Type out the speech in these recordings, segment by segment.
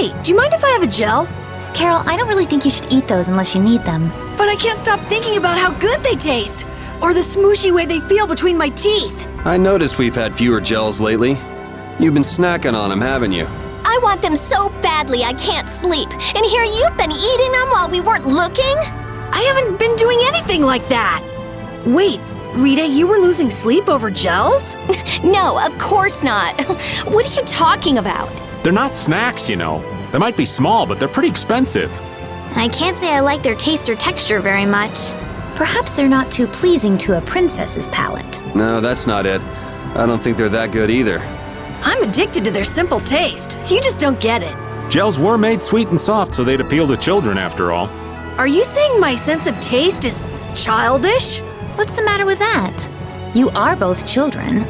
Hey, do you mind if I have a gel? Carol, I don't really think you should eat those unless you need them. But I can't stop thinking about how good they taste, or the smooshy way they feel between my teeth. I noticed we've had fewer gels lately. You've been snacking on them, haven't you? I want them so badly I can't sleep. And here you've been eating them while we weren't looking? I haven't been doing anything like that. Wait, Rita, you were losing sleep over gels? No, of course not. What are you talking about? They're not snacks, you know. They might be small, but they're pretty expensive. I can't say I like their taste or texture very much. Perhaps they're not too pleasing to a princess's palate. No, that's not it. I don't think they're that good either. I'm addicted to their simple taste. You just don't get it. Gels were made sweet and soft, so they'd appeal to children after all. Are you saying my sense of taste is childish? What's the matter with that? You are both children.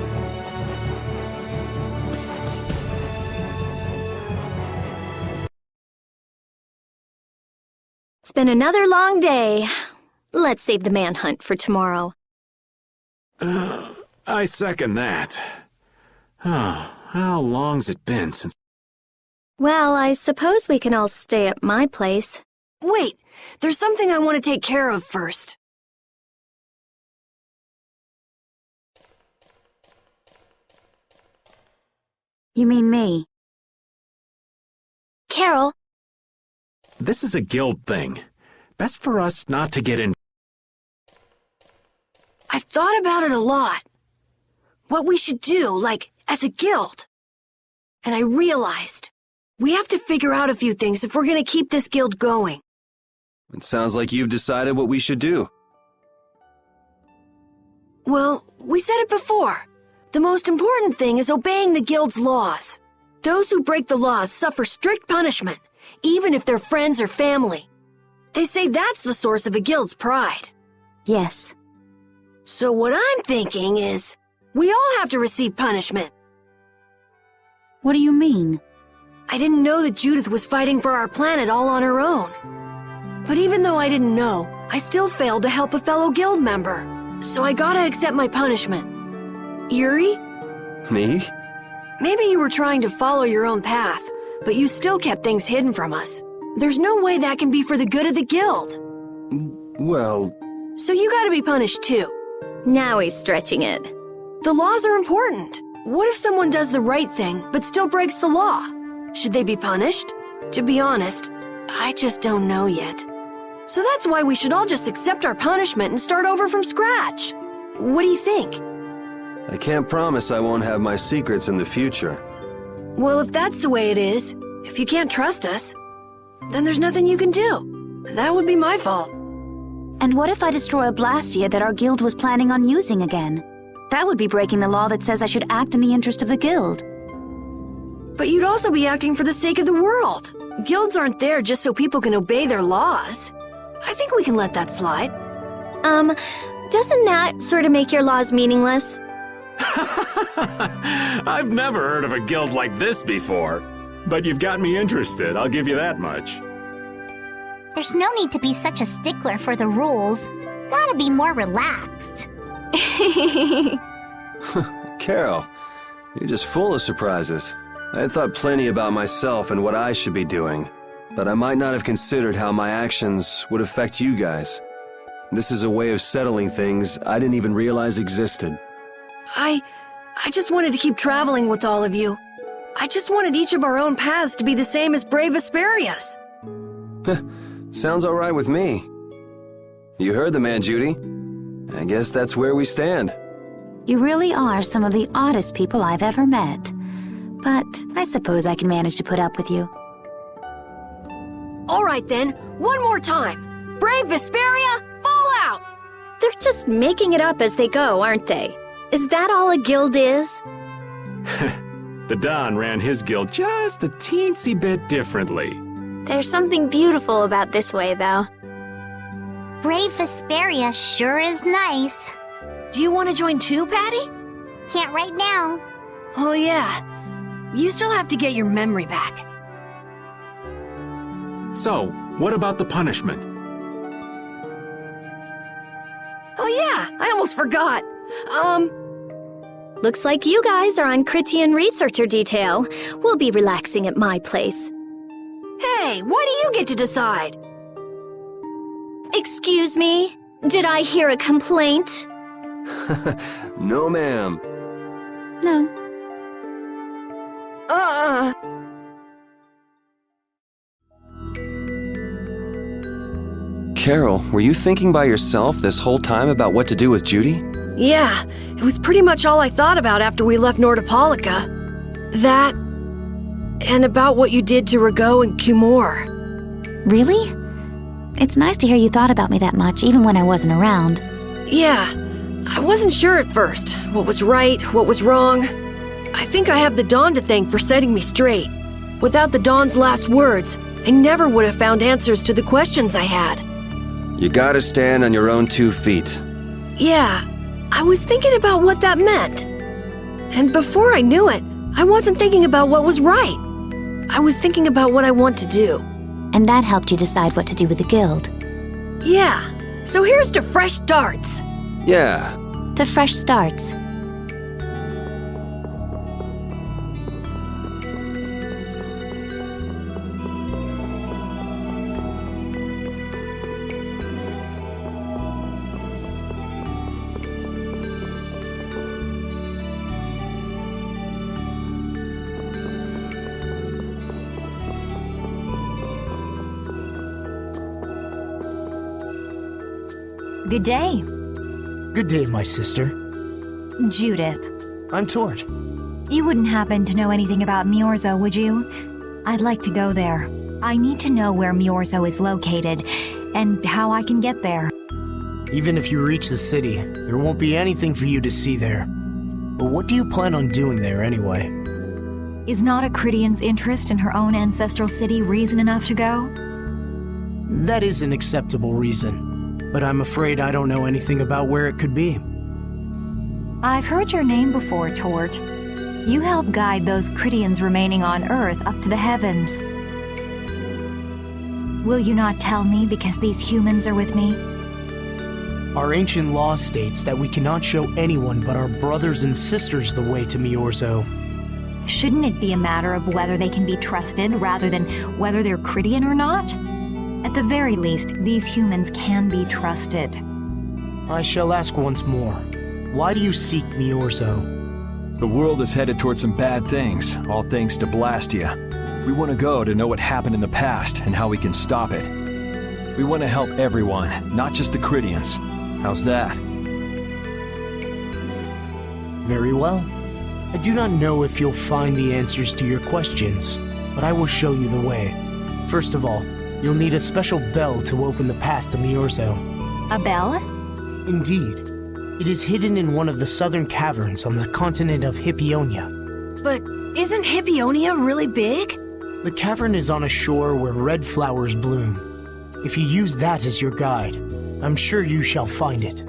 It's been another long day. Let's save the manhunt for tomorrow. I second that. Oh, how long's it been since... Well, I suppose we can all stay at my place. Wait, there's something I want to take care of first. You mean me? Carol, This is a guild thing. Best for us not to get in... I've thought about it a lot. What we should do, like, as a guild. And I realized, we have to figure out a few things if we're gonna keep this guild going. It sounds like you've decided what we should do. Well, we said it before. The most important thing is obeying the guild's laws. Those who break the laws suffer strict punishment, even if they're friends or family. They say that's the source of a guild's pride. Yes. So what I'm thinking is, we all have to receive punishment. What do you mean? I didn't know that Judith was fighting for our planet all on her own. But even though I didn't know, I still failed to help a fellow guild member. So I gotta accept my punishment. Yuri? Me? Maybe you were trying to follow your own path, but you still kept things hidden from us. There's no way that can be for the good of the guild. Well... So you gotta be punished too. Now he's stretching it. The laws are important. What if someone does the right thing, but still breaks the law? Should they be punished? To be honest, I just don't know yet. So that's why we should all just accept our punishment and start over from scratch. What do you think? I can't promise I won't have my secrets in the future. Well, if that's the way it is, if you can't trust us, then there's nothing you can do. That would be my fault. And what if I destroy a Blastia that our guild was planning on using again? That would be breaking the law that says I should act in the interest of the guild. But you'd also be acting for the sake of the world. Guilds aren't there just so people can obey their laws. I think we can let that slide. Doesn't that sort of make your laws meaningless? I've never heard of a guild like this before. But you've got me interested, I'll give you that much. there's no need to be such a stickler for the rules. Gotta be more relaxed. Carol, you're just full of surprises. I had thought plenty about myself and what I should be doing, but I might not have considered how my actions would affect you guys. This is a way of settling things I didn't even realize existed. I just wanted to keep traveling with all of you. I just wanted each of our own paths to be the same as brave Vesperia's. Sounds all right with me. You heard the man, Judy. I guess that's where we stand. You really are some of the oddest people I've ever met. But I suppose I can manage to put up with you. All right then, one more time. Brave Vesperia, fall out! They're just making it up as they go, aren't they? Is that all a guild is? The Don ran his guild just a teensy bit differently. There's something beautiful about this way, though. Brave Vesperia sure is nice. Do you want to join too, Patty? Can't right now. Oh yeah. You still have to get your memory back. So, what about the punishment? Oh yeah, I almost forgot. Looks like you guys are on Critian researcher detail. We'll be relaxing at my place. Hey, why do you get to decide? Excuse me? Did I hear a complaint? No, ma'am. No. Carol, were you thinking by yourself this whole time about what to do with Judy? Yeah, it was pretty much all I thought about after we left Nordopolica. That, and about what you did to Rago and Cumore. Really? It's nice to hear you thought about me that much, even when I wasn't around. Yeah, I wasn't sure at first what was right, what was wrong. I think I have the Dawn to thank for setting me straight. Without the Dawn's last words, I never would have found answers to the questions I had. You gotta stand on your own 2 feet. Yeah, I was thinking about what that meant. And before I knew it, I wasn't thinking about what was right. I was thinking about what I want to do. And that helped you decide what to do with the guild. Yeah, so here's to fresh starts. Yeah. To fresh starts. Good day. Good day, my sister. Judith. I'm Tord. You wouldn't happen to know anything about Myorzo, would you? I'd like to go there. I need to know where Myorzo is located, and how I can get there. Even if you reach the city, there won't be anything for you to see there. But what do you plan on doing there anyway? Is not a Crydian's interest in her own ancestral city reason enough to go? That is an acceptable reason. But I'm afraid I don't know anything about where it could be. I've heard your name before, Tort. You help guide those Crydians remaining on Earth up to the heavens. Will you not tell me because these humans are with me? Our ancient law states that we cannot show anyone but our brothers and sisters the way to Myorzo. Shouldn't it be a matter of whether they can be trusted rather than whether they're Crydian or not? At the very least, these humans can be trusted. I shall ask once more. Why do you seek Myorzo? The world is headed towards some bad things, all thanks to Blastia. We want to go to know what happened in the past and how we can stop it. We want to help everyone, not just the Crydians. How's that? Very well. I do not know if you'll find the answers to your questions, but I will show you the way. First of all, you'll need a special bell to open the path to Myorzo. A bell? Indeed. It is hidden in one of the southern caverns on the continent of Hippionia. But isn't Hippionia really big? The cavern is on a shore where red flowers bloom. If you use that as your guide, I'm sure you shall find it.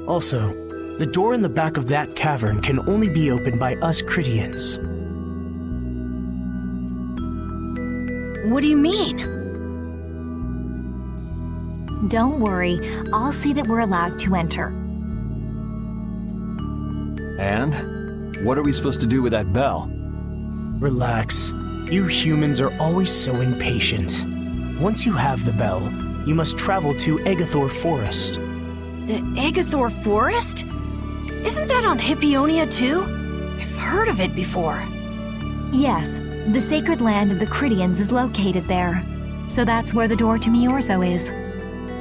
Also, the door in the back of that cavern can only be opened by us Crydians. What do you mean? Don't worry, I'll see that we're allowed to enter. And? What are we supposed to do with that bell? Relax. You humans are always so impatient. Once you have the bell, you must travel to Egathor Forest. The Egathor Forest? Isn't that on Hippionia too? I've heard of it before. Yes, the sacred land of the Crydians is located there. So that's where the door to Myorzo is.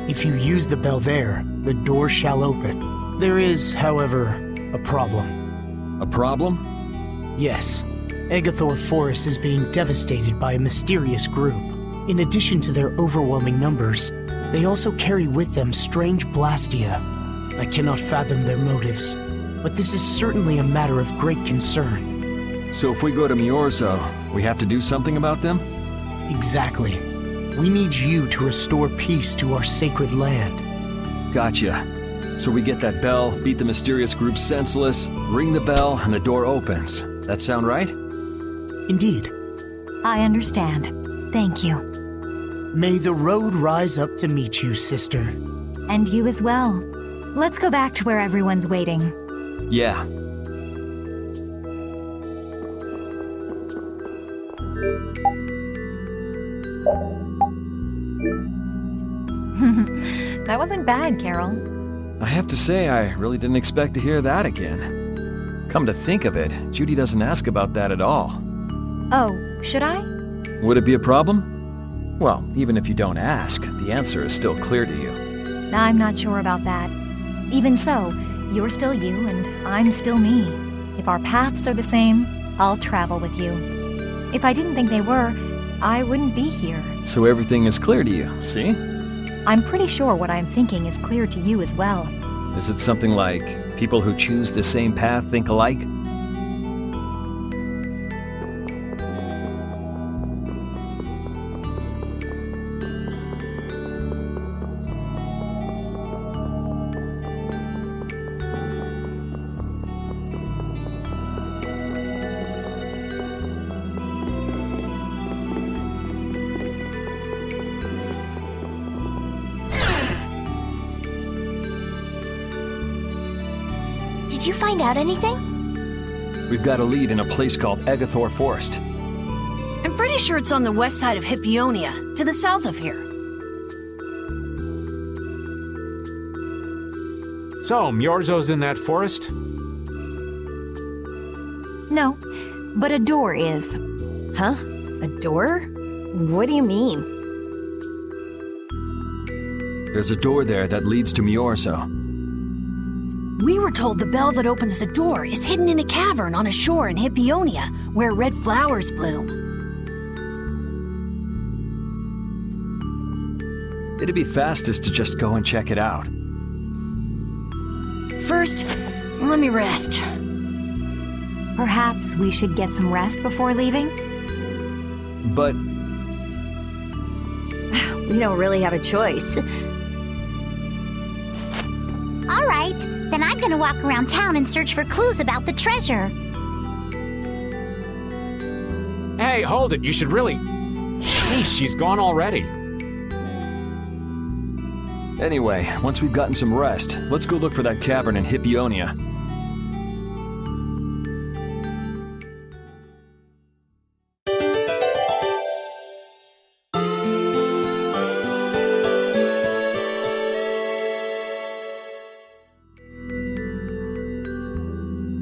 If you use the bell there, the door shall open. There is, however, a problem. A problem? Yes, Egathor Forest is being devastated by a mysterious group. In addition to their overwhelming numbers, they also carry with them strange Blastia. I cannot fathom their motives, but this is certainly a matter of great concern. So if we go to Myorzo, we have to do something about them? Exactly. We need you to restore peace to our sacred land. Gotcha. So we get that bell, beat the mysterious group senseless, ring the bell, and the door opens. That sound right? Indeed. I understand. Thank you. May the road rise up to meet you, sister. And you as well. Let's go back to where everyone's waiting. Yeah. That wasn't bad, Carol. I have to say, I really didn't expect to hear that again. Come to think of it, Judy doesn't ask about that at all. Oh, should I? Would it be a problem? Well, even if you don't ask, the answer is still clear to you. I'm not sure about that. Even so, you're still you and I'm still me. If our paths are the same, I'll travel with you. If I didn't think they were, I wouldn't be here. So everything is clear to you, see? I'm pretty sure what I'm thinking is clear to you as well. Is it something like people who choose the same path think alike? Did you find out anything? We've got a lead in a place called Egathor Forest. I'm pretty sure it's on the west side of Hippionia, to the south of here. So, Myorzo's in that forest? No, but a door is. Huh? A door? What do you mean? There's a door there that leads to Myorzo. We were told the bell that opens the door is hidden in a cavern on a shore in Hippionia, where red flowers bloom. It'd be fastest to just go and check it out. First, let me rest. Perhaps we should get some rest before leaving? But We don't really have a choice. All right, then I'm gonna walk around town and search for clues about the treasure. Hey, hold it, you should really... Sheesh, she's gone already. anyway, once we've gotten some rest, let's go look for that cavern in Hippionia.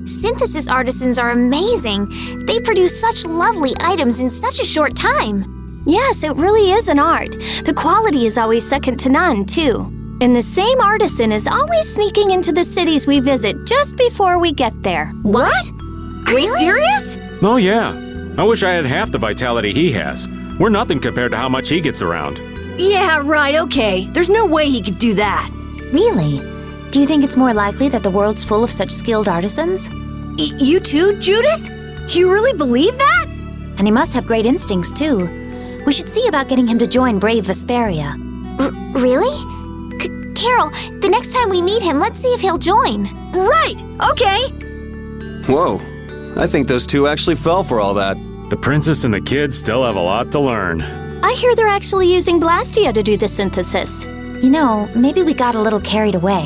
Synthesis artisans are amazing. They produce such lovely items in such a short time. Yes, it really is an art. The quality is always second to none, too. And the same artisan is always sneaking into the cities we visit just before we get there. What? Are you serious? Oh yeah, I wish I had half the vitality he has. We're nothing compared to how much he gets around. Yeah, right, okay. There's no way he could do that. Really? Do you think it's more likely that the world's full of such skilled artisans? You too, Judith? You really believe that? And he must have great instincts, too. We should see about getting him to join Brave Vesperia. Really? Carol, the next time we meet him, let's see if he'll join. Right, okay. Whoa, I think those two actually fell for all that. The princess and the kids still have a lot to learn. I hear they're actually using Blastia to do the synthesis. You know, maybe we got a little carried away.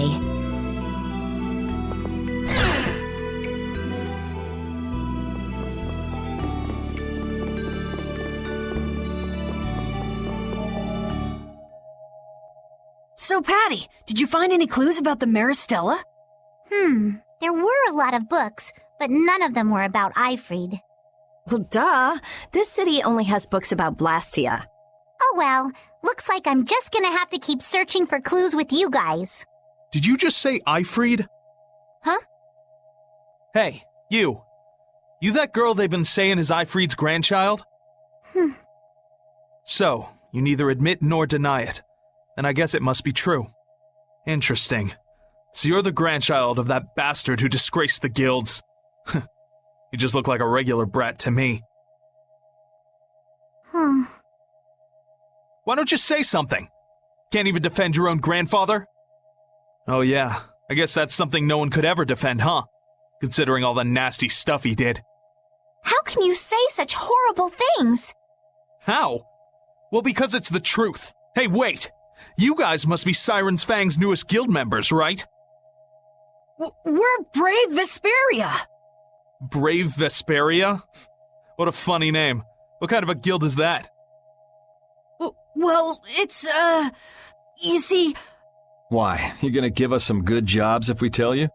So, Patty, did you find any clues about the Maristella? There were a lot of books, but none of them were about Ifrid. Well, duh. This city only has books about Blastia. Oh well, looks like I'm just gonna have to keep searching for clues with you guys. Did you just say Ifrid? Huh? Hey, you. You that girl they've been saying is Ifrid's grandchild? So, you neither admit nor deny it. And I guess it must be true. Interesting. So you're the grandchild of that bastard who disgraced the guilds. You just look like a regular brat to me. Why don't you say something? Can't even defend your own grandfather? Oh yeah, I guess that's something no one could ever defend, huh? Considering all the nasty stuff he did. How can you say such horrible things? How? Well, because it's the truth. Hey, wait! You guys must be Siren's Fang's newest guild members, right? We're Brave Vesperia. Brave Vesperia? What a funny name. What kind of a guild is that? Well, you see... Why? You gonna give us some good jobs if we tell you?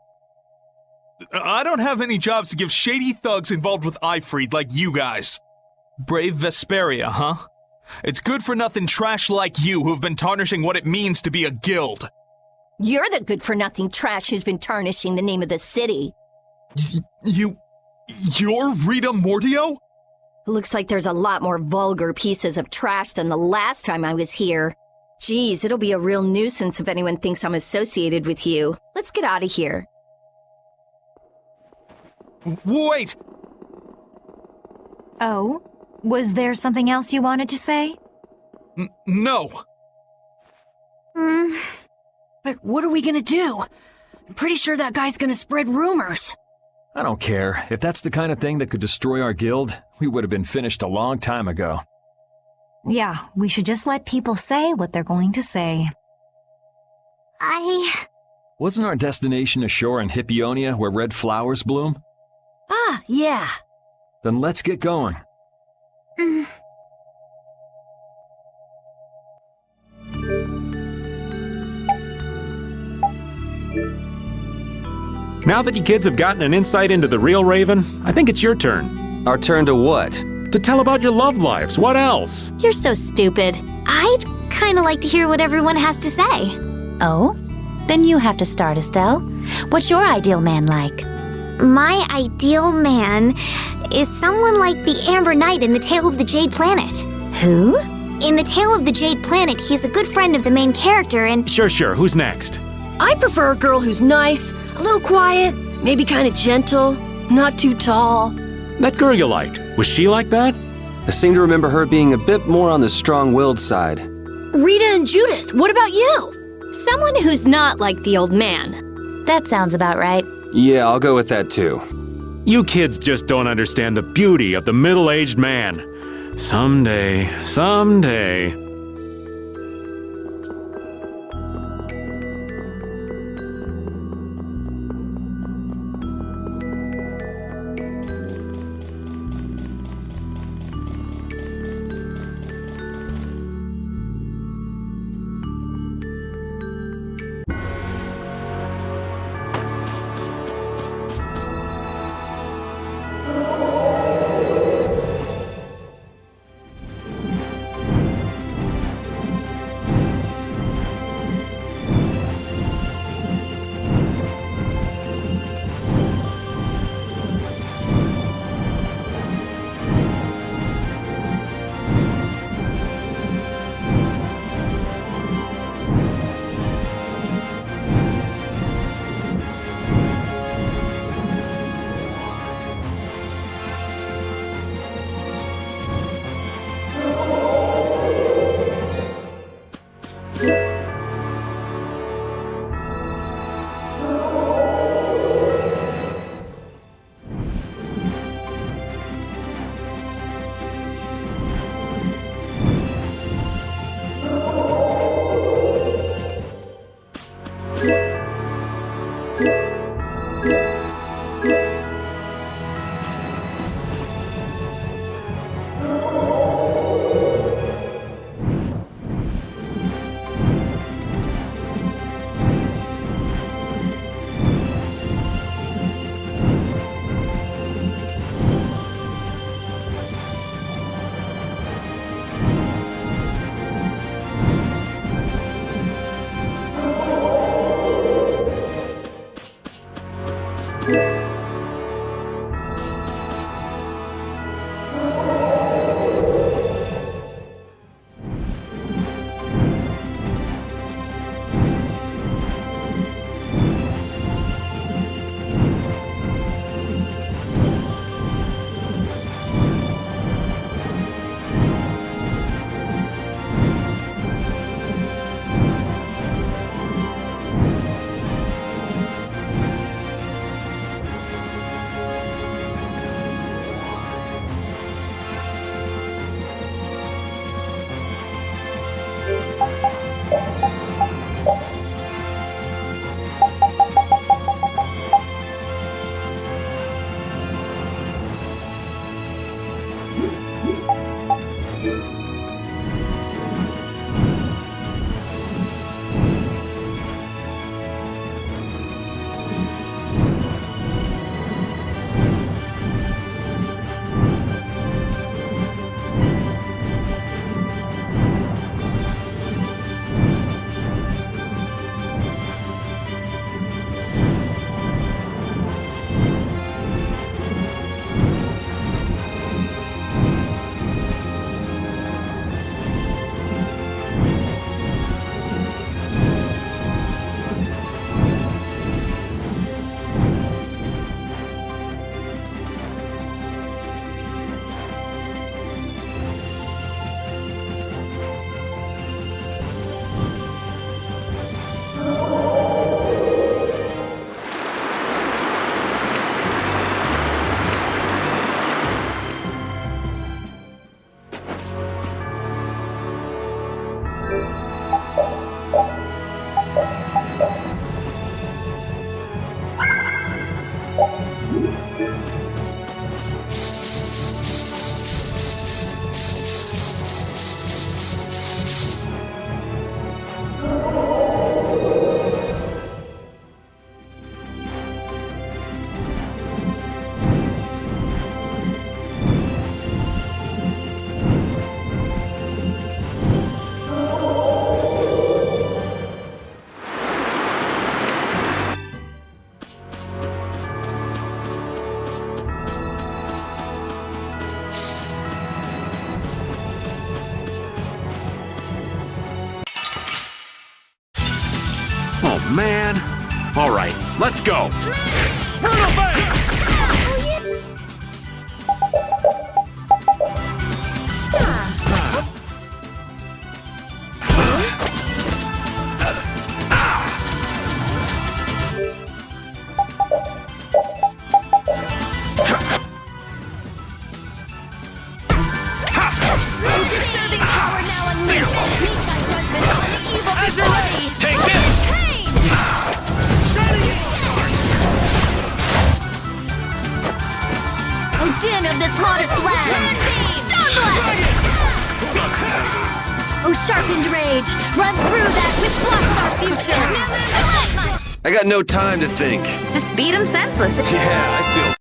I don't have any jobs to give shady thugs involved with Ifreed like you guys. Brave Vesperia, huh? It's good-for-nothing trash like you who've been tarnishing what it means to be a guild. You're the good-for-nothing trash who's been tarnishing the name of the city. You're Rita Mordio? Looks like there's a lot more vulgar pieces of trash than the last time I was here. Geez, it'll be a real nuisance if anyone thinks I'm associated with you. Let's get out of here. Wait! Oh? Was there something else you wanted to say? No. But what are we gonna do? I'm pretty sure that guy's gonna spread rumors. I don't care. If that's the kind of thing that could destroy our guild, we would have been finished a long time ago. Yeah, we should just let people say what they're going to say. Wasn't our destination ashore in Hippionia where red flowers bloom? Ah, yeah. Then let's get going. Now that you kids have gotten an insight into the real Raven, I think it's your turn. Our turn to what? To tell about your love lives. What else? You're so stupid. I'd kind of like to hear what everyone has to say. Oh? Then you have to start, Estelle. What's your ideal man like? My ideal man is someone like the Amber Knight in The Tale of the Jade Planet. Who? In The Tale of the Jade Planet, he's a good friend of the main character and... Sure. Who's next? I prefer a girl who's nice, a little quiet, maybe kind of gentle, not too tall. That girl you liked. Was she like that? I seem to remember her being a bit more on the strong-willed side. Rita and Judith, what about you? Someone who's not like the old man. That sounds about right. Yeah, I'll go with that too. You kids just don't understand the beauty of the middle-aged man. Someday. man. All right, let's go. Brutal Bang! Disturbing power now unleashed. Meet my judgment on the evil before thee. Take this! Pain! O din of this modest land! Stormblast! O sharpened rage, run through that which blocks our future! I got no time to think. Just beat him senseless. Yeah, I feel.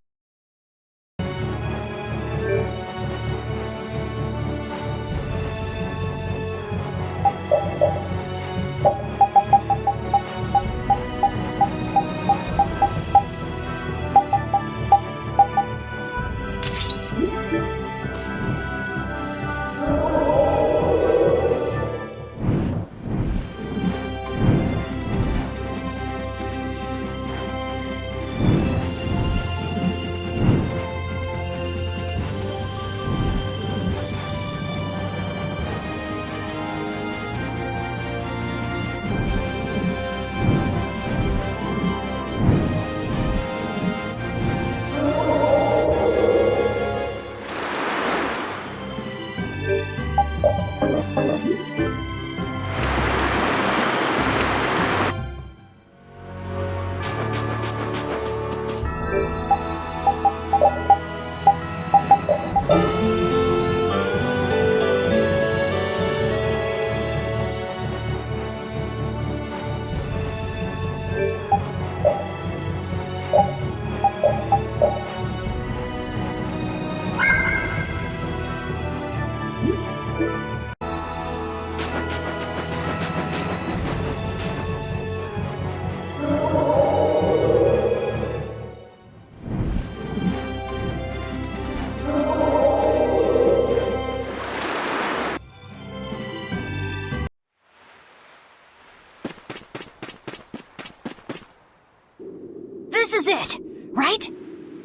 This is it, right?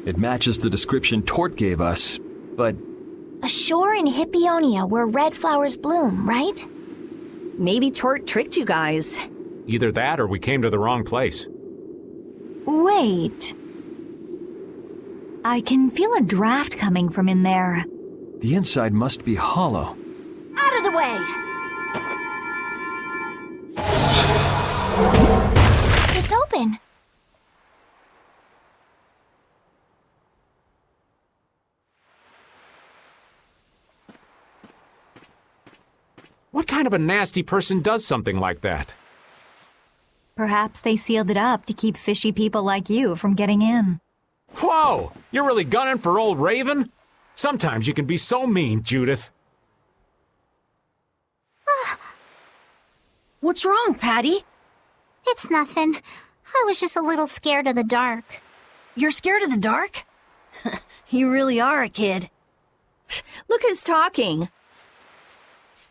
It matches the description Tort gave us, but A shore in Hippionia where red flowers bloom, right? Maybe Tort tricked you guys. Either that or we came to the wrong place. Wait. I can feel a draft coming from in there. the inside must be hollow. Out of the way! It's open. What kind of a nasty person does something like that? Perhaps they sealed it up to keep fishy people like you from getting in. Whoa! You're really gunning for old Raven? Sometimes you can be so mean, Judith. What's wrong, Patty? It's nothing. I was just a little scared of the dark. You're scared of the dark? You really are a kid. Look who's talking.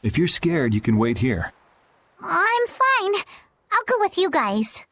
If you're scared, you can wait here. I'm fine. I'll go with you guys.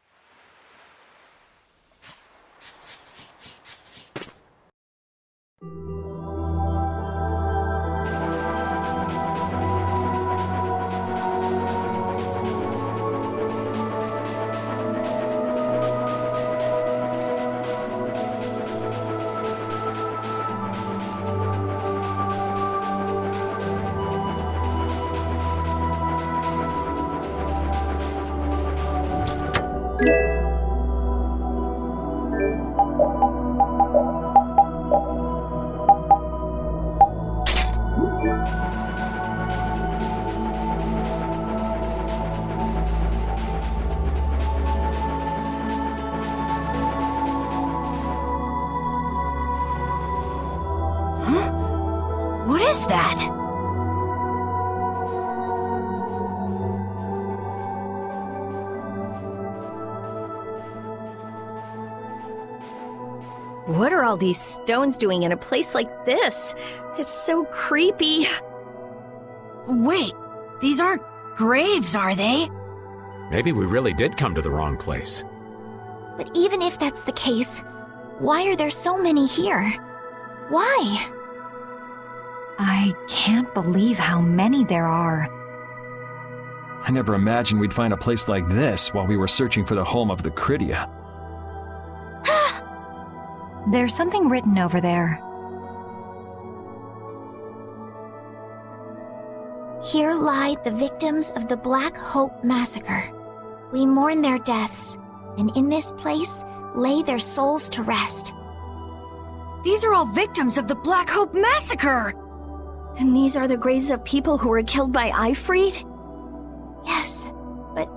What is that? What are all these stones doing in a place like this? It's so creepy. Wait, these aren't graves, are they? Maybe we really did come to the wrong place. But even if that's the case, why are there so many here? Why? I can't believe how many there are. I never imagined we'd find a place like this while we were searching for the home of the Cridia. There's something written over there. Here lie the victims of the Black Hope Massacre. We mourn their deaths, and in this place lay their souls to rest. These are all victims of the Black Hope Massacre! And these are the graves of people who were killed by Ifrit? Yes, but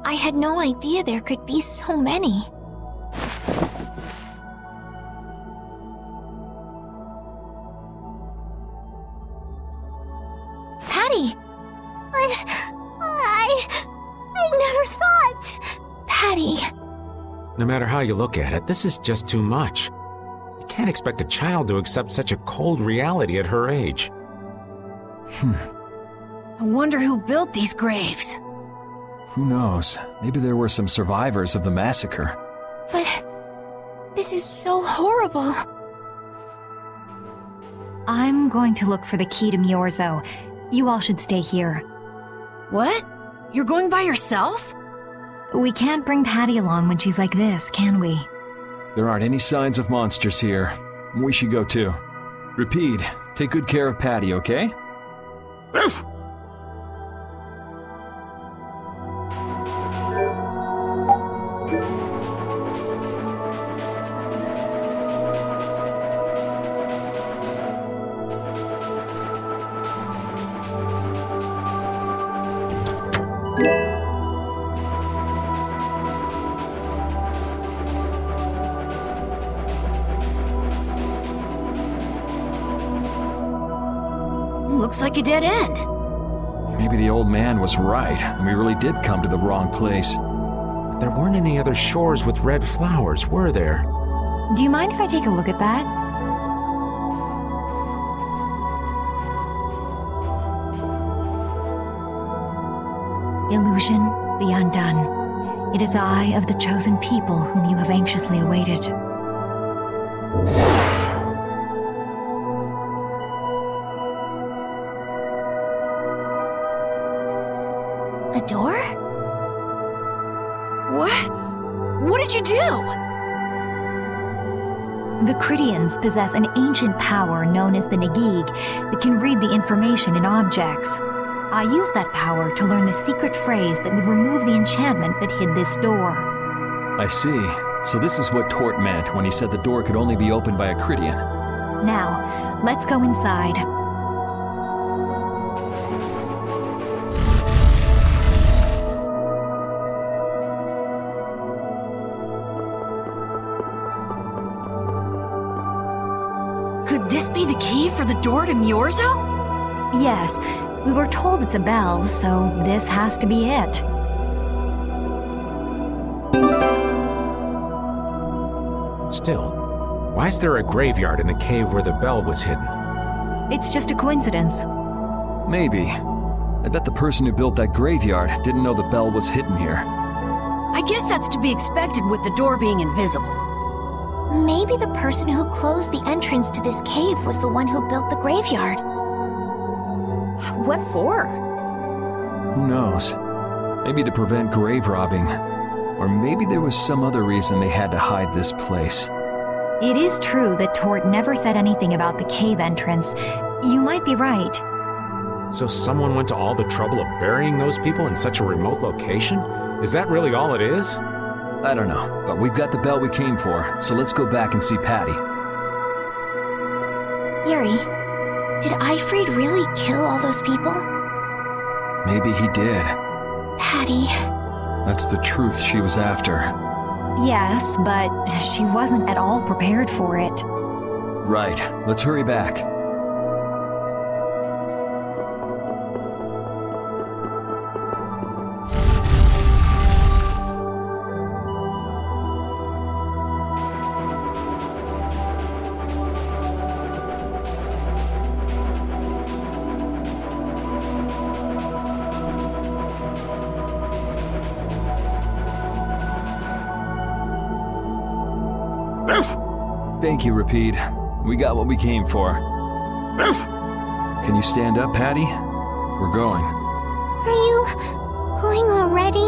I had no idea there could be so many. Patty! I never thought. Patty! No matter how you look at it, this is just too much. You can't expect a child to accept such a cold reality at her age. I wonder who built these graves. Who knows? Maybe there were some survivors of the massacre. But this is so horrible. I'm going to look for the key to Myorzo. You all should stay here. What? You're going by yourself? We can't bring Patty along when she's like this, can we? There aren't any signs of monsters here. We should go too. Repeat, take good care of Patty, okay? Looks like a dead end. Maybe the old man was right, and we really did come to the wrong place. There weren't any other shores with red flowers, were there? Do you mind if I take a look at that? Illusion, be undone. It is I of the chosen people whom you have anxiously awaited. A door? What? What did you do? The Cridians possess an ancient power known as the Negig that can read the information in objects. I used that power to learn the secret phrase that would remove the enchantment that hid this door. I see. So this is what Tort meant when he said the door could only be opened by a Cridian. Now, let's go inside. Could this be the key for the door to Myorzo? Yes, we were told it's a bell, so this has to be it. Still, why is there a graveyard in the cave where the bell was hidden? It's just a coincidence. Maybe. I bet the person who built that graveyard didn't know the bell was hidden here. I guess that's to be expected with the door being invisible. Maybe the person who closed the entrance to this cave was the one who built the graveyard. What for? Who knows? Maybe to prevent grave robbing. Or maybe there was some other reason they had to hide this place. It is true that Tort never said anything about the cave entrance. You might be right. So someone went to all the trouble of burying those people in such a remote location? Is that really all it is? I don't know, but we've got the bell we came for, so let's go back and see Patty. Yuri, did Ifrit really kill all those people? Maybe he did. Patty. That's the truth she was after. Yes, but she wasn't at all prepared for it. Right, let's hurry back. Thank you, Rapide. We got what we came for. Can you stand up, Patty? We're going. Are you going already?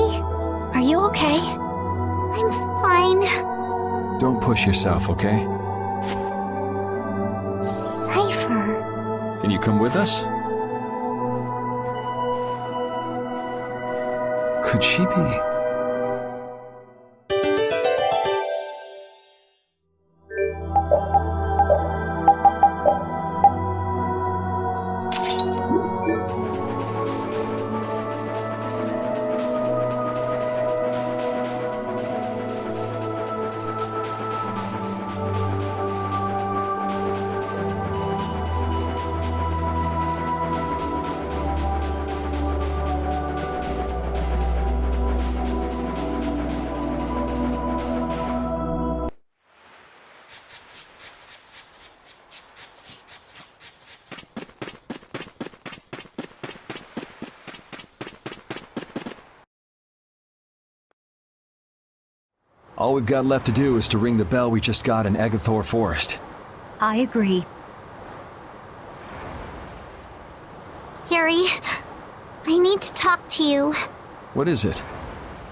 Are you okay? I'm fine. Don't push yourself, okay? Cypher. Can you come with us? Could she be? All we've got left to do is to ring the bell we just got in Egathor Forest. I agree. Yuri, I need to talk to you. What is it?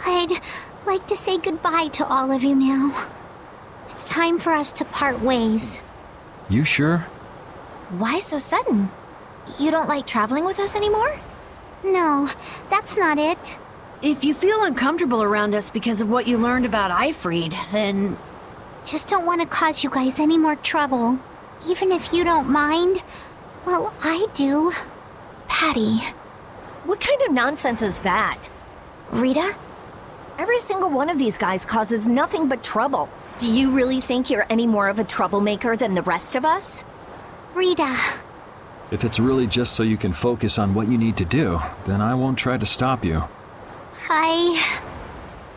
I'd like to say goodbye to all of you now. It's time for us to part ways. You sure? Why so sudden? You don't like traveling with us anymore? No, that's not it. If you feel uncomfortable around us because of what you learned about Ifried, then... Just don't want to cause you guys any more trouble. Even if you don't mind. Well, I do. Patty. What kind of nonsense is that? Rita? Every single one of these guys causes nothing but trouble. Do you really think you're any more of a troublemaker than the rest of us? Rita. If it's really just so you can focus on what you need to do, then I won't try to stop you.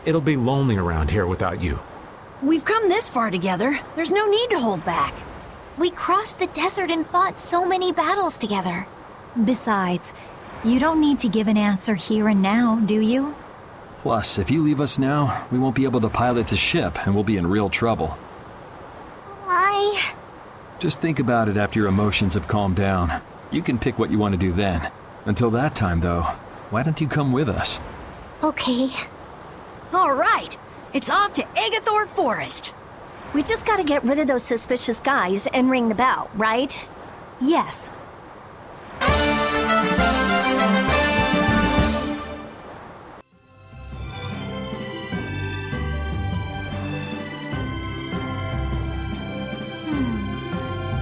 It'll be lonely around here without you. We've come this far together. There's no need to hold back. We crossed the desert and fought so many battles together. Besides, you don't need to give an answer here and now, do you? Plus, if you leave us now, we won't be able to pilot the ship and we'll be in real trouble. Just think about it after your emotions have calmed down. You can pick what you want to do then. Until that time, though, why don't you come with us? Okay. All right. It's off to Egathor Forest. We just gotta get rid of those suspicious guys and ring the bell, right? Yes.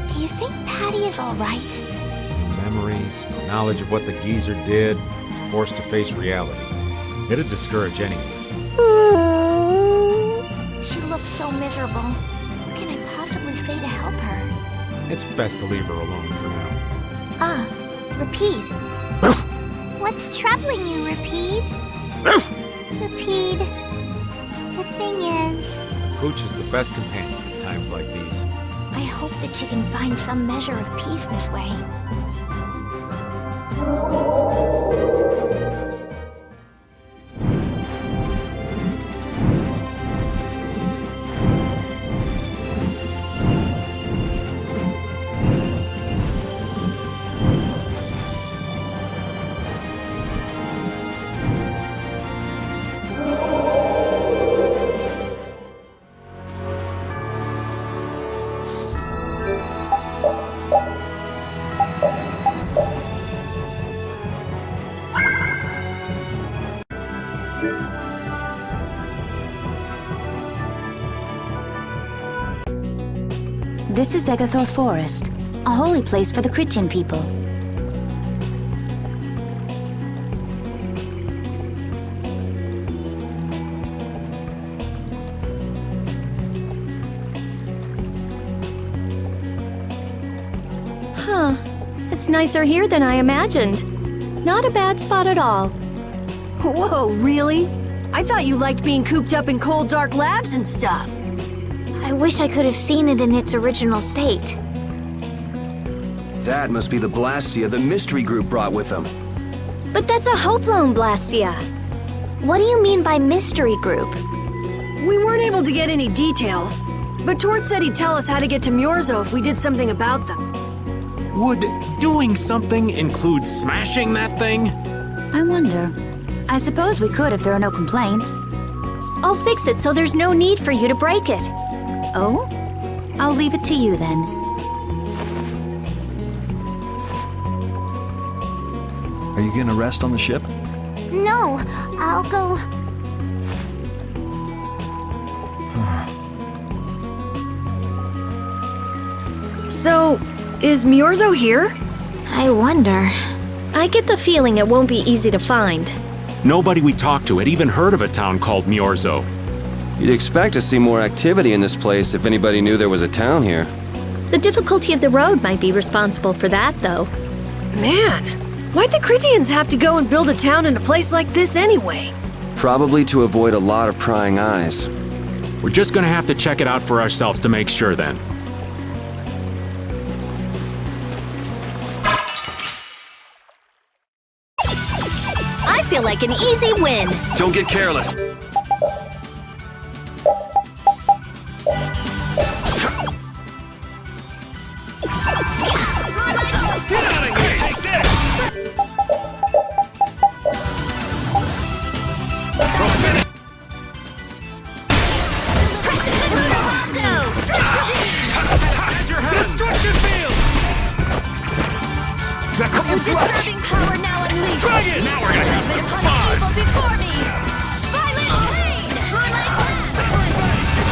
Do you think Patty is all right? No memories, no knowledge of what the geezer did, forced to face reality. It'd discourage anyone. She looks so miserable. What can I possibly say to help her? It's best to leave her alone for now. Rapide. What's troubling you, Rapide? Rapide. The thing is... Pooch is the best companion in times like these. I hope that she can find some measure of peace this way. This is Egathor Forest, a holy place for the Christian people. Huh. It's nicer here than I imagined. Not a bad spot at all. Whoa, really? I thought you liked being cooped up in cold, dark labs and stuff. I wish I could have seen it in its original state. That must be the Blastia the mystery group brought with them. But that's a Hope Loan Blastia. What do you mean by mystery group? We weren't able to get any details, But Tord said he'd tell us how to get to Myorzo if we did something about them. Would doing something include smashing that thing? I wonder. I suppose we could if there are no complaints. I'll fix it so there's no need for you to break it. Oh? I'll leave it to you then. Are you gonna rest on the ship? No, I'll go. So, is Myorzo here? I wonder. I get the feeling it won't be easy to find. Nobody we talked to had even heard of a town called Myorzo. You'd expect to see more activity in this place if anybody knew there was a town here. The difficulty of the road might be responsible for that, though. Man, why'd the Critians have to go and build a town in a place like this anyway? Probably to avoid a lot of prying eyes. We're just gonna have to check it out for ourselves to make sure then. I feel like an easy win. Don't get careless. Disturbing power now unleashed. Dragon! Now we're gonna have some fun! Evil before me. Violent pain.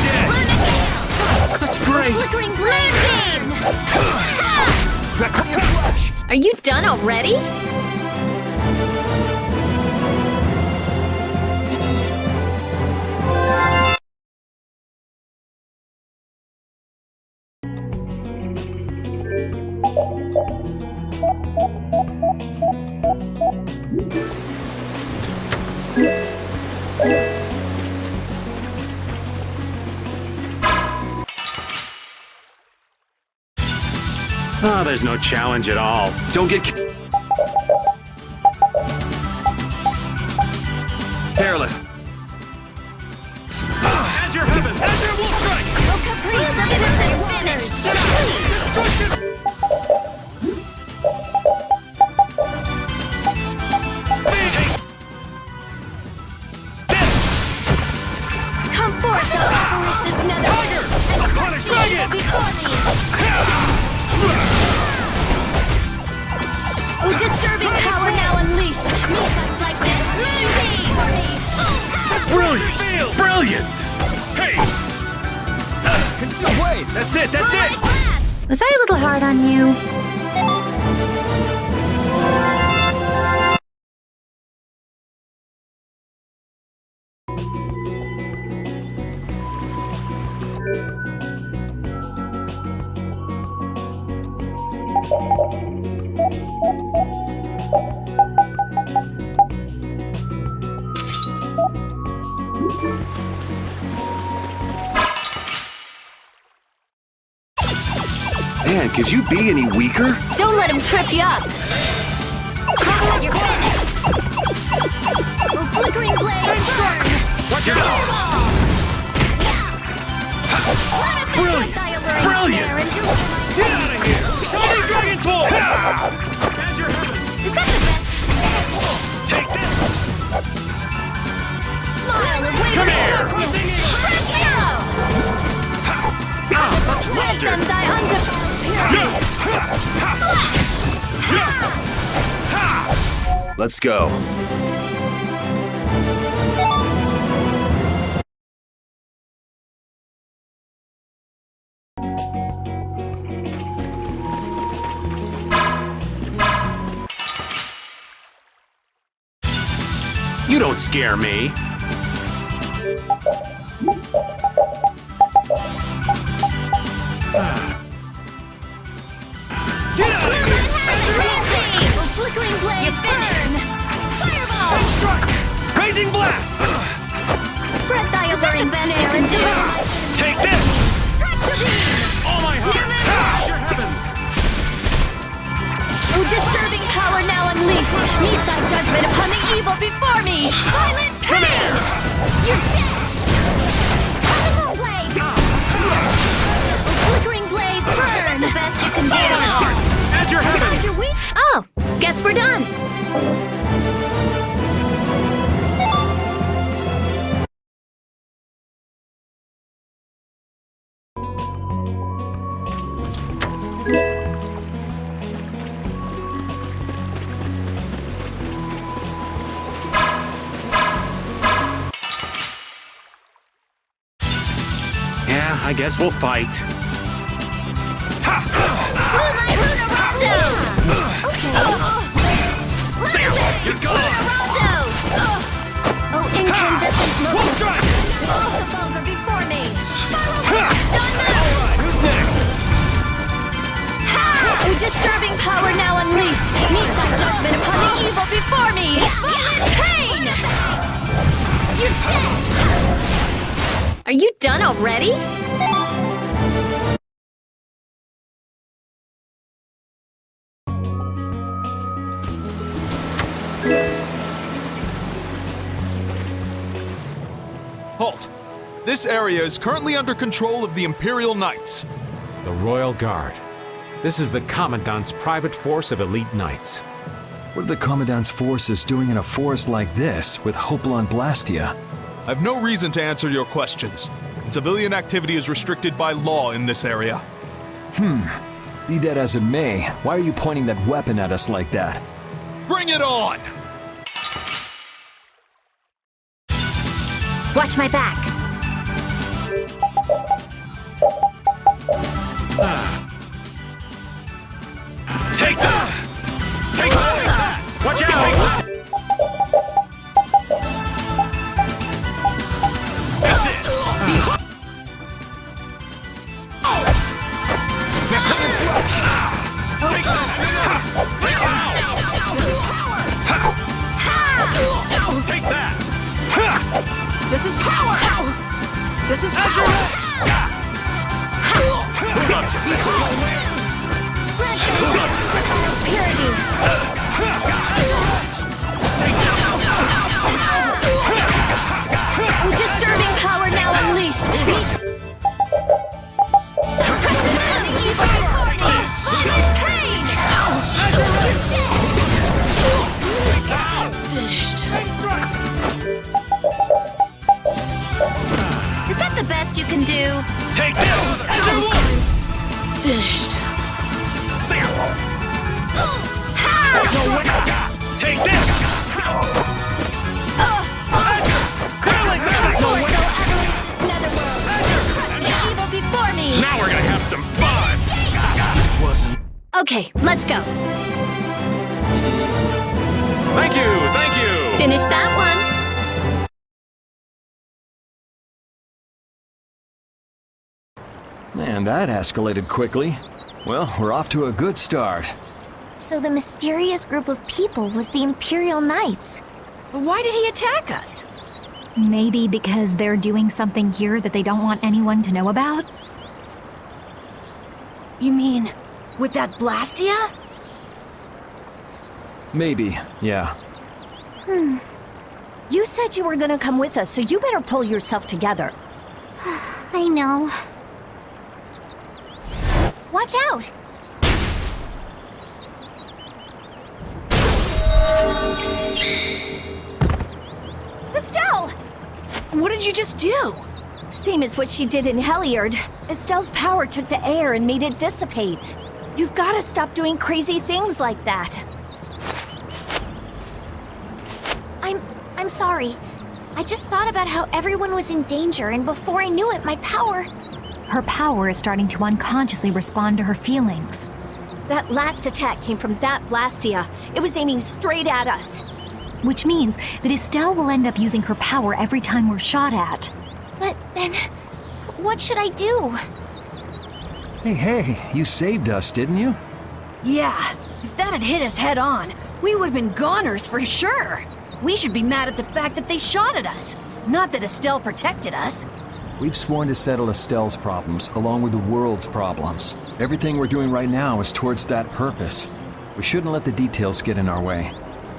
Dead! Such grace! Flickering blaze beam. Draconian slash! Are you done already? Oh, there's no challenge at all. Don't get careless. As your heaven! As your wolf strike! Oh, caprice of innocent finish. Destruction! Come forth, thou avaricious nether. Tiger! And Iconic crush the dragon! evil before me. Oh, disturbing power now unleashed. Meet thy judgment. Brilliant! Brilliant! Hey! Conceal blade. That's it. That's it. Was I a little hard on you? Man, could you be any weaker? Don't let him trip you up. You're finished. Oh, flickering blaze burn. Watch it out! Brilliant! Brilliant! Get out of here! Show me Dragon's Wolf! As your heavens! Is that the best? Take this! Smile and wave Come your here! darkness. Missing it! Spread zero. Ah, such Let luster! them thy undefiled pyramid. Splash! Let's go. You don't scare me. Get out of here! Oh, flickering blaze burn. Fireball. Strike! Raging blast! Spread thy alluring snare and deliver my Take this! tractor beam. All my heart! As your heavens! Oh, disturbing power now unleashed. Meet thy judgment upon the evil before me. Violent pain. You're dead. Cosmic blade. can do it! As your heavens! Oh, guess we're done. Yeah, I guess we'll fight. Oh, incandescent locust. strike! The vulgar before me. Alright, who's next? Oh, disturbing power now unleashed. Meet thy judgment upon the evil before me. Violent pain! You're dead! Are you done already? Halt! This area is currently under control of the Imperial Knights. The Royal Guard. This is the Commandant's private force of elite knights. What are the Commandant's forces doing in a forest like this with Hopla and Blastia? I have no reason to answer your questions. Civilian activity is restricted by law in this area. Be that as it may, why are you pointing that weapon at us like that? Bring it on! Watch my back. Take that! Take that! Watch out! Get this! Draconian Sludge! Take that! Take that! Take that! This is power! This is power! Who loves Purity! Oh, disturbing power now unleashed! Is that the best you can do? Take this! Azure Wolf! Finished. Take this! Evil before me! Now we're gonna have some fun! This wasn't... Okay, let's go. Thank you! Thank you! Finish that one. Man, that escalated quickly. Well, we're off to a good start. So the mysterious group of people was the Imperial Knights. Why did he attack us? Maybe because they're doing something here that they don't want anyone to know about? You mean, with that Blastia? Maybe, yeah. You said you were gonna come with us, so you better pull yourself together. I know. Watch out! Estelle! What did you just do? Same as what she did in Heliard. Estelle's power took the air and made it dissipate. You've gotta stop doing crazy things like that. I'm sorry. I just thought about how everyone was in danger, and before I knew it, my power... Her power is starting to unconsciously respond to her feelings. That last attack came from that Blastia. It was aiming straight at us. Which means that Estelle will end up using her power every time we're shot at. But then, what should I do? Hey, you saved us, didn't you? Yeah, if that had hit us head on, we would have been goners for sure. We should be mad at the fact that they shot at us, not that Estelle protected us. We've sworn to settle Estelle's problems along with the world's problems. Everything we're doing right now is towards that purpose. We shouldn't let the details get in our way.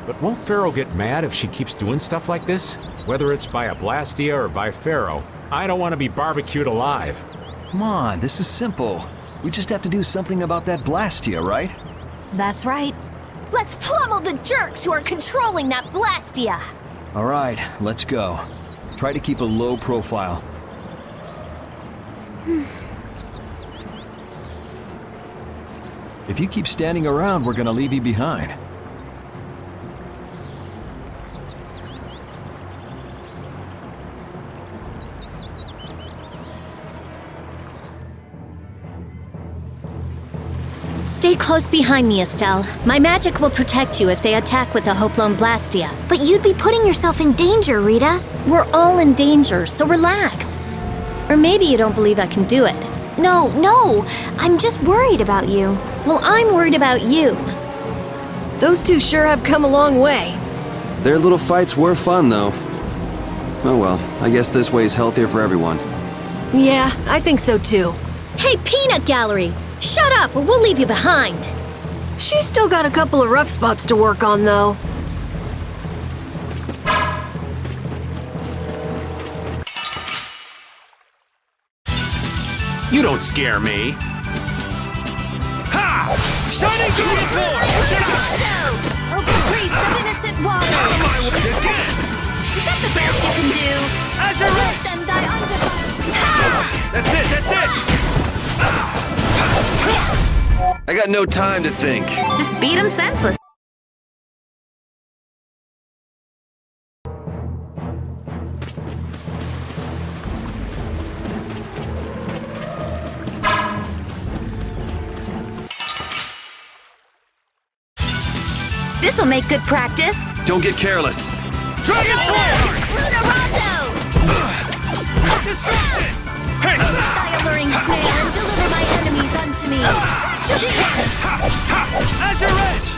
But won't Pharaoh get mad if she keeps doing stuff like this? Whether it's by a Blastia or by Pharaoh, I don't want to be barbecued alive. Come on, this is simple. We just have to do something about that Blastia, right? That's right. Let's pummel the jerks who are controlling that Blastia! All right, let's go. Try to keep a low profile. If you keep standing around, we're gonna leave you behind. Stay close behind me, Estelle. My magic will protect you if they attack with a Hoplon Blastia. But you'd be putting yourself in danger, Rita. We're all in danger, so relax. Or maybe you don't believe I can do it. No, I'm just worried about you. Well, I'm worried about you. Those two sure have come a long way. Their little fights were fun, though. Oh well, I guess this way is healthier for everyone. Yeah, I think so too. Hey, Peanut Gallery! Shut up, or we'll leave you behind. She's still got a couple of rough spots to work on, though. You don't scare me. Ha! Shining Dragon Force! Open priest of innocent waters! Out of my way again! Is that the best you can do? Azure Let Edge! them die undivided! That's it, that's it! I got no time to think. Just beat him senseless. This'll make good practice. Don't get careless. Dragon Sword! Destruction! Hey! Thy alluring snare and deliver my enemies unto me! To the end! Azure Edge!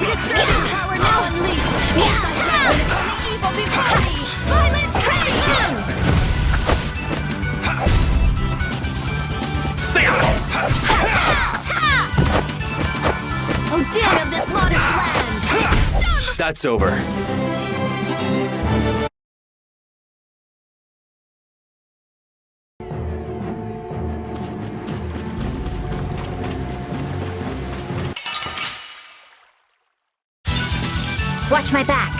Destructive power now unleashed! Use thy judgment upon the evil before me! Violent pressing in! Say O din of this modest land! Stun! That's over. Watch my back.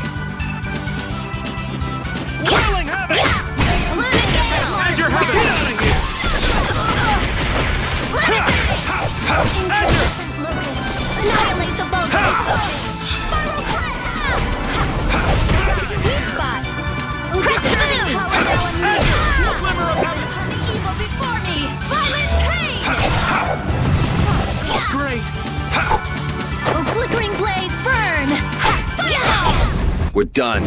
Whirling Havoc! Azure Havoc! Get out of here! Azure! Annihilate the vulgar! Spiral press! Find your weak spot! Oh, disturbing power now unleashed! No glimmer of heaven! Upon the evil before me! Violent pain! Grace! Oh, flickering blaze, burn! We're done.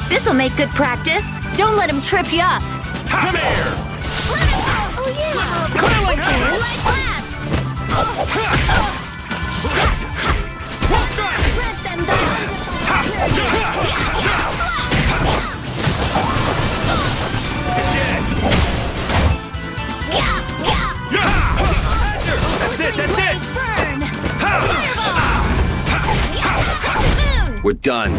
This'll make good practice. Don't let him trip you up. Come here! Oh, yeah! Whirling Havoc! Light blast! Grant them thy undefined Dead! Azure! That's it, that's it! burn! We're done.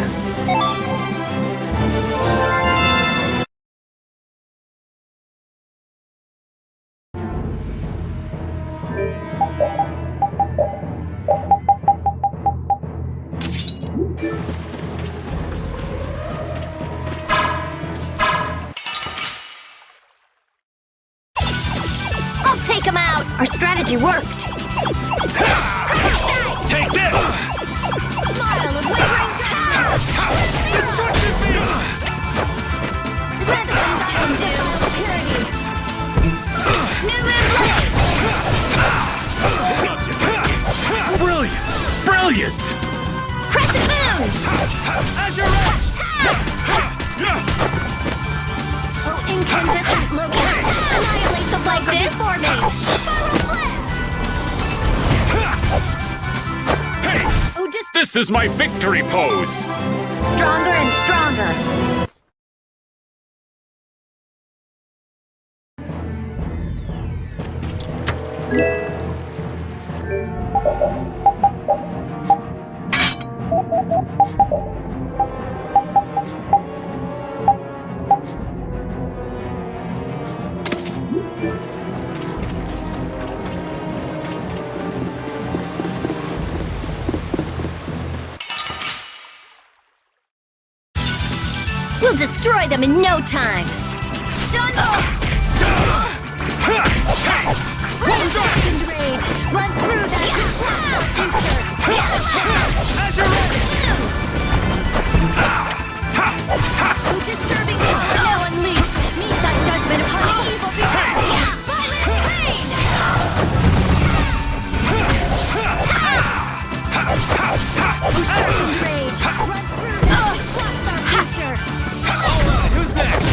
I'll take him out. Our strategy worked. Take this! Smile of wavering doubt! Destruction Field! Is that the best you can do? Purity! New moon blade! Brilliant! Brilliant! Crescent moon! Azure Edge! Oh, incandescent locust! Annihilate the blight before me! Spiral blast! Hey! Oh, just This is my victory pose! Stronger and stronger. We'll destroy them in no time. Done. Second rage. Run through that future. As you're ready! Disturbing power now unleashed. Meet thy judgment upon the evil before me. Violent pain! Second rage. Run through that which blocks our future. Alright, who's next?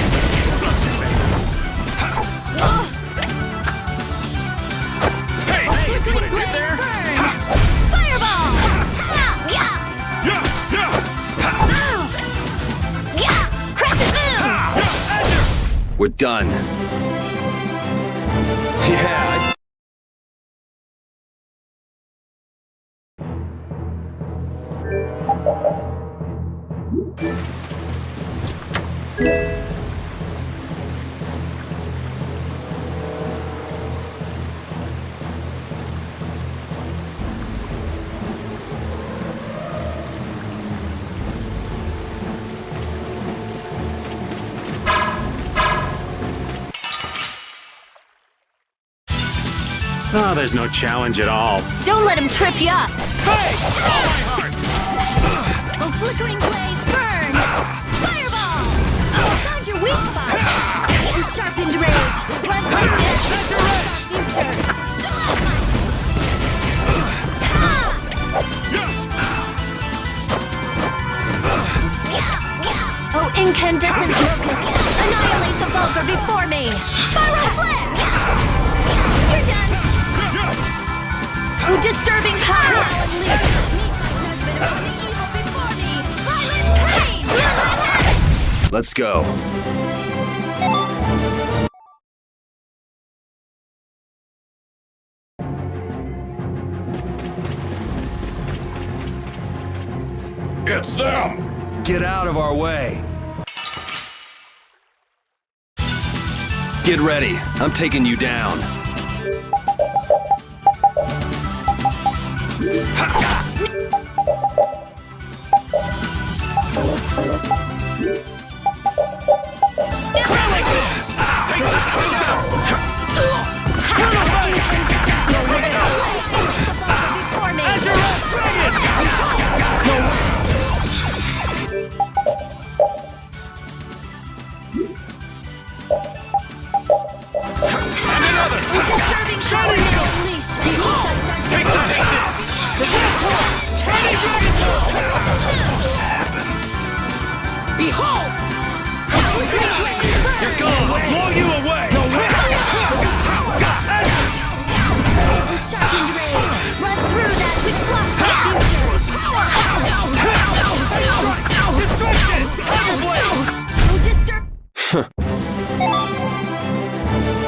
Hey, you see what I did there? Fireball! Crescent moon! We're done. Yeah, Oh, there's no challenge at all. Don't let him trip you up! Hey! All my heart! Oh, flickering blaze, burn! Fireball! Found your weak spot! Oh, sharpened rage! Run through this! That's your rage! Future! Stalagmite! Oh, incandescent locust! Annihilate the vulgar before me! Spiral flip! You're done! Oh, disturbing power now unleashed! Meet my judgment upon the evil before me! Violent pain! You left! let's go. It's them! Get out of our way. Get ready. I'm taking you down.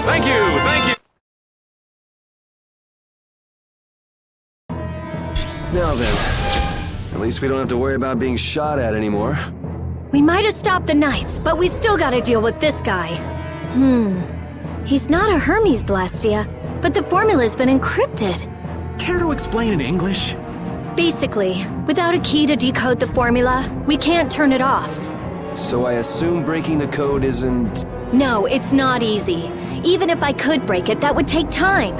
Thank you! Now then, at least we don't have to worry about being shot at anymore. We might have stopped the Knights, but we still gotta deal with this guy. He's not a Hermes Blastia, but the formula's been encrypted. Care to explain in English? Basically, without a key to decode the formula, we can't turn it off. So I assume breaking the code isn't... No, it's not easy. Even if I could break it, that would take time.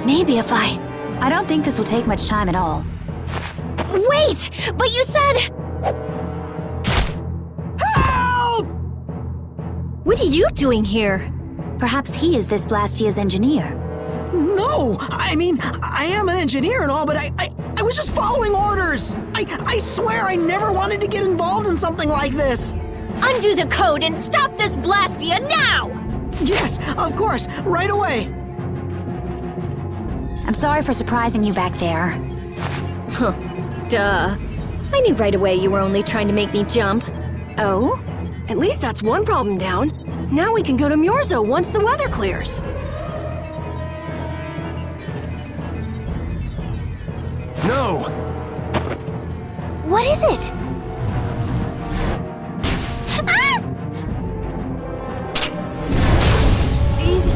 Maybe if I don't think this will take much time at all. Wait! But you said... Help! What are you doing here? Perhaps he is this Blastia's engineer. No! I mean, I am an engineer and all, but I was just following orders! I swear I never wanted to get involved in something like this! Undo the code and stop this Blastia now! Yes, of course, right away! I'm sorry for surprising you back there. Duh. I knew right away you were only trying to make me jump. Oh? At least that's one problem down. Now we can go to Myorzo once the weather clears. No! What is it?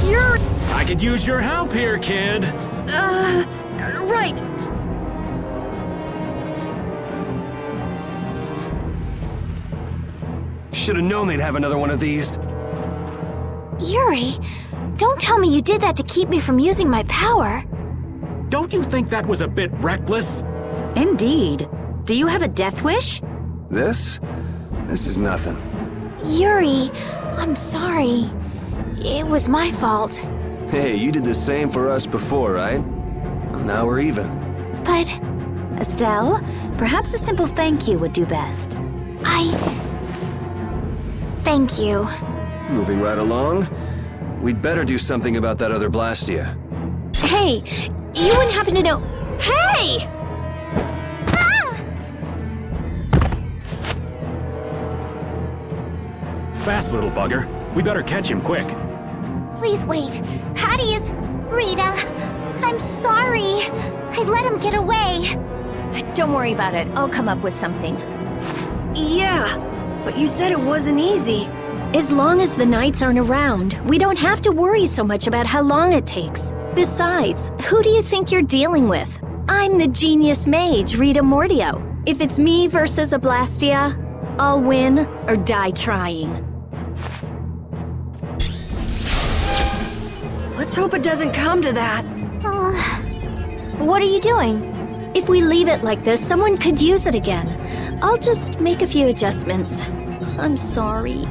You're... I could use your help here, kid. right. should have known they'd have another one of these. Yuri, don't tell me you did that to keep me from using my power. Don't you think that was a bit reckless? Indeed. Do you have a death wish? This is nothing. Yuri, I'm sorry. It was my fault. Hey, you did the same for us before, right? Well, now we're even. But Estelle, perhaps a simple thank you would do best. Thank you. Moving right along, we'd better do something about that other Blastia. Hey, you wouldn't happen to know... Hey! Fast, little bugger. We better catch him quick. Please wait. Patties! Rita! I'm sorry. I let him get away. Don't worry about it. I'll come up with something. Yeah, but you said it wasn't easy. As long as the Knights aren't around, we don't have to worry so much about how long it takes. Besides, who do you think you're dealing with? I'm the genius mage, Rita Mordio. If it's me versus a Blastia, I'll win or die trying. Let's hope it doesn't come to that. What are you doing? If we leave it like this, someone could use it again. I'll just make a few adjustments. I'm sorry.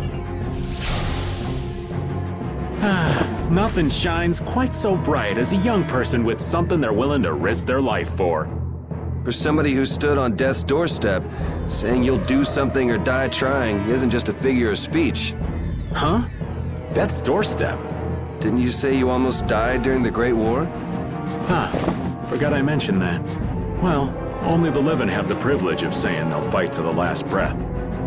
Nothing shines quite so bright as a young person with something they're willing to risk their life for. For somebody who stood on death's doorstep, saying you'll do something or die trying isn't just a figure of speech. Huh? Death's doorstep? Didn't you say you almost died during the Great War? Forgot I mentioned that. Well, only the living have the privilege of saying they'll fight to the last breath.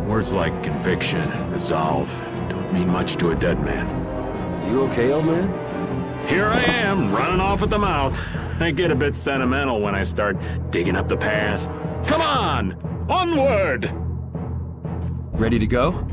Words like conviction and resolve don't mean much to a dead man. You okay, old man? Here I am, running off at the mouth. I get a bit sentimental when I start digging up the past. Come on! Onward! Ready to go?